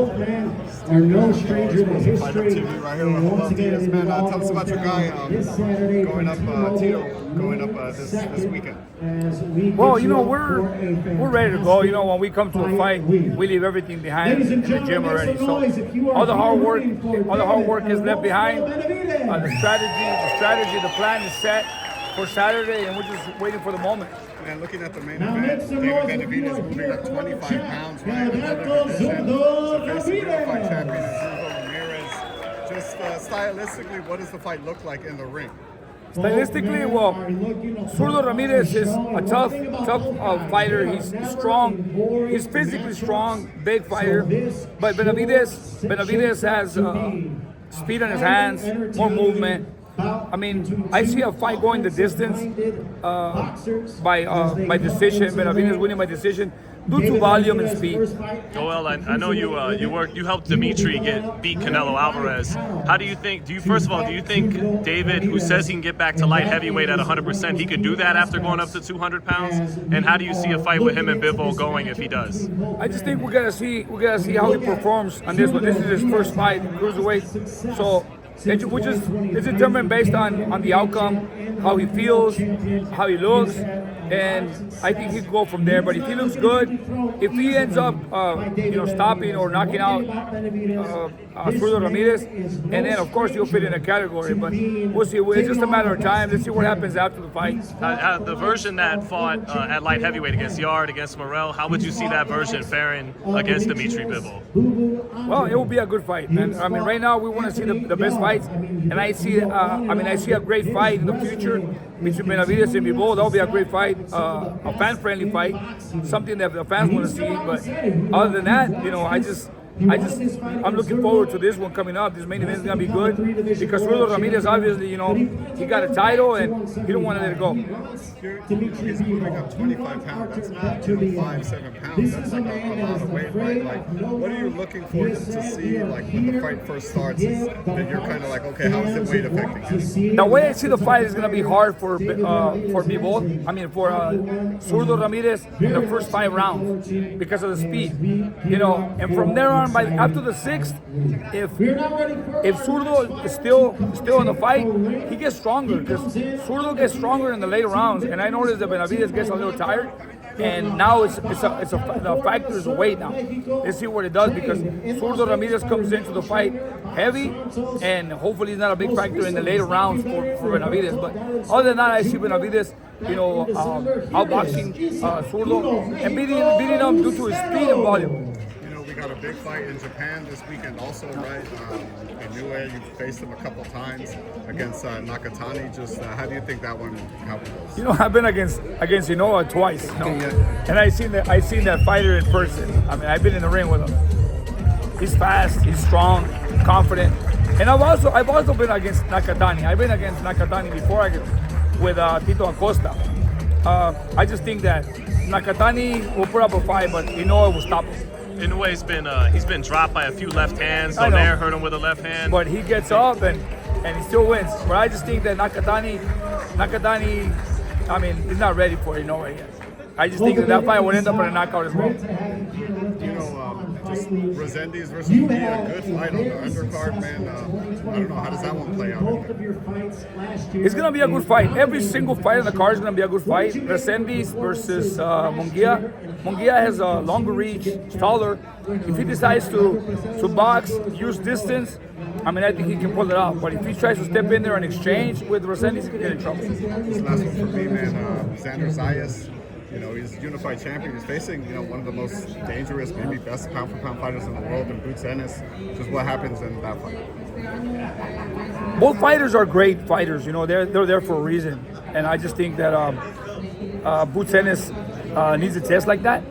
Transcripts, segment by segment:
both men are no stranger to history. Right here with Hello Diaz, man. Tell us about your guy going up, Tito, going up this weekend. Well, you know, we're ready to go. You know, when we come to a fight, we leave everything behind in the gym already. So all the hard work is left behind. The strategy, the plan is set for Saturday, and we're just waiting for the moment. And looking at the main event, David Benavidez moving up 25 pounds, right? So facing unified champion Zurdo Ramirez. Just stylistically, what does the fight look like in the ring? Stylistically, well, Zurdo Ramirez is a tough fighter. He's strong. He's physically strong, big fighter. But Benavidez has speed on his hands, more movement. I mean, I see a fight going the distance by decision. Benavidez winning by decision due to volume and speed. Joel, I know you helped Dimitri beat Canelo Alvarez. How do you think? First of all, do you think David, who says he can get back to light heavyweight at 100%, he could do that after going up to 200 pounds? And how do you see a fight with him and Bivol going if he does? I just think we gotta see how he performs on this one. This is his first fight, cruiserweight. So it's determined based on the outcome, how he feels, how he looks, and I think he'd go from there. But if he looks good, if he ends up stopping or knocking out Zurdo Ramirez, and then of course he'll fit in a category. But we'll see. It's just a matter of time. Let's see what happens after the fight. The version that fought at light heavyweight against Yard, against Morel, how would you see that version faring against Dimitri Bivol? Well, it will be a good fight, man. I mean, right now we want to see the best fights, and I see a great fight in the future between Benavidez and Bivol. That will be a great fight, a fan-friendly fight, something that the fans want to see. But other than that, you know, I'm looking forward to this one coming up. This main event is gonna be good because Zurdo Ramirez, obviously, you know, he got a title and he don't want to let it go. He's moving up 25 pounds. That's not 5-7 pounds. That's like a lot of weight, right? Like, what are you looking for to see, like, when the fight first starts? Is that you're kind of like, okay, how is the weight affecting you? The way I see the fight is gonna be hard for Bivol. I mean, for Zurdo Ramirez in the first 5 rounds because of the speed, you know, and from there on, after the 6th, if Zurdo is still in the fight, he gets stronger because Zurdo gets stronger in the later rounds. And I noticed that Benavidez gets a little tired, and now the factor is weight now. Let's see what it does because Zurdo Ramirez comes into the fight heavy, and hopefully he's not a big factor in the later rounds for Benavidez. But other than that, I see Benavidez, you know, outboxing Zurdo and beating him due to his speed and volume. We got a big fight in Japan this weekend also, right? Inoue, you faced him a couple times against Nakatani. Just how do you think that one goes? You know, I've been against Inoue twice, you know? And I seen that fighter in person. I mean, I've been in the ring with him. He's fast, he's strong, confident. And I've also been against Nakatani. I've been against Nakatani before with Tito Acosta. I just think that Nakatani will put up a fight, but Inoue will stop him. Inoue's been dropped by a few left hands. Donaire hurt him with a left hand. But he gets up and he still wins. But I just think that Nakatani, I mean, he's not ready for Inoue yet. I just think that fight would end up in a knockout as well. You know, just Resendiz versus Munguia, a good fight on the undercard, man. I don't know, how does that one play out? It's going to be a good fight. Every single fight on the card is going to be a good fight. Resendiz versus Munguia. Munguia has a longer reach, taller. If he decides to box, use distance, I mean, I think he can pull it off. But if he tries to step in there and exchange with Resendiz, he can get in trouble. This last one for me, man. Xander Zayas. You know, he's unified champion. He's facing, you know, one of the most dangerous, maybe best pound-for-pound fighters in the world, in Boots Ennis. Just what happens in that fight? Both fighters are great fighters. You know, they're there for a reason. And I just think that Boots Ennis needs a test like that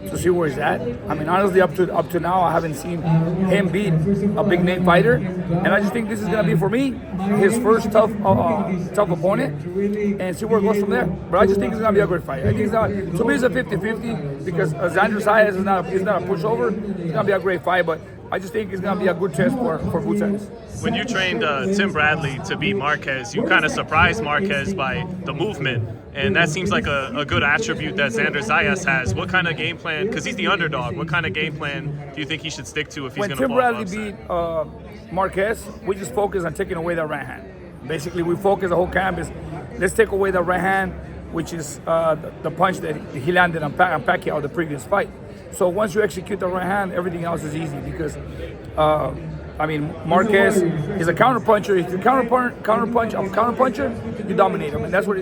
to see where he's at. I mean, honestly, up to now, I haven't seen him beat a big name fighter, and I just think this is gonna be, for me, his first tough opponent, and see where it goes from there. But I just think it's gonna be a great fight. I think to me, it's a 50-50 because Xander Zayas is not a pushover. It's gonna be a great fight, but I just think it's gonna be a good test for Boots. When you trained Tim Bradley to beat Marquez, you kind of surprised Marquez by the movement, and that seems like a good attribute that Xander Zayas has. What kind of game plan, because he's the underdog, what kind of game plan do you think he should stick to if he's going to pull off upset? When Tim Bradley beat Marquez, we just focus on taking away that right hand. Basically, we focus the whole camp is, let's take away the right hand, which is the punch that he landed on Pacquiao the previous fight. So once you execute the right hand, everything else is easy because, Marquez is a counterpuncher. If you counterpuncher, you dominate him, and that's what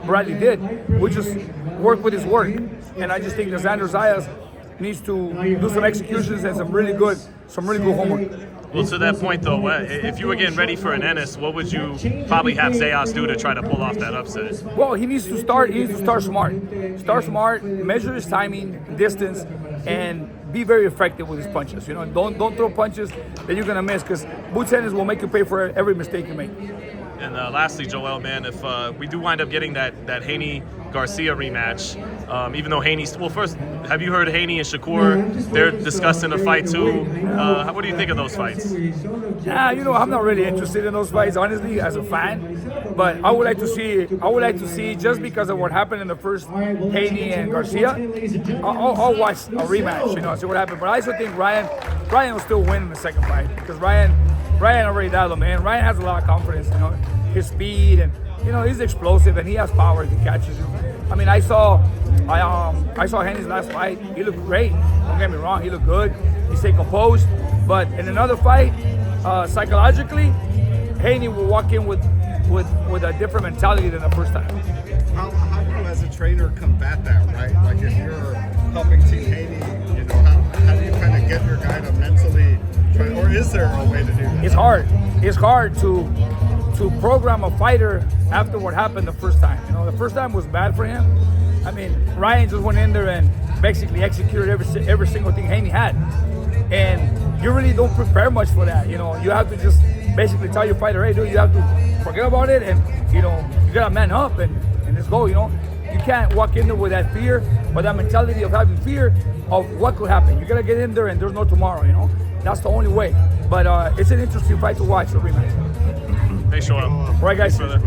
Bradley did. We just work with his work, and I just think that Xander Zayas needs to do some executions and some really good homework. Well, to that point, though, if you were getting ready for an Ennis, what would you probably have Zayas do to try to pull off that upset? Well, he needs to start smart. Start smart, measure his timing, distance, and be very effective with his punches. You know, don't throw punches that you're gonna miss because Boots will make you pay for every mistake you make. And lastly, Joel, man, if we do wind up getting that Haney-Garcia rematch, even though Haney's... Well, first, have you heard Haney and Shakur? They're discussing a fight, too. What do you think of those fights? Yeah, I'm not really interested in those fights, honestly, as a fan. But I would like to see, just because of what happened in the first Haney and Garcia, I'll watch a rematch, see what happened. But I also think Ryan will still win in the second fight because Ryan already dialed him, man. Ryan has a lot of confidence, his speed and he's explosive and he has power if he catches you. I mean, I saw Haney's last fight. He looked great. Don't get me wrong, he looked good. He stayed composed. But in another fight, psychologically, Haney will walk in with a different mentality than the first time. How do you, as a trainer, combat that? Right, like if you're helping Team Haney, how do you kind of get your guy to mentally? Or is there a way to do that? It's hard. It's hard to program a fighter after what happened the first time. The first time was bad for him. I mean, Ryan just went in there and basically executed every single thing Haney had. And you really don't prepare much for that. You have to just basically tell your fighter, hey, dude, you have to forget about it and, you got to man up and just go, You can't walk in there with that fear or that mentality of having fear of what could happen. You got to get in there and there's no tomorrow, That's the only way. But it's an interesting fight to watch, the rematch. Thanks, Joel. All right, guys.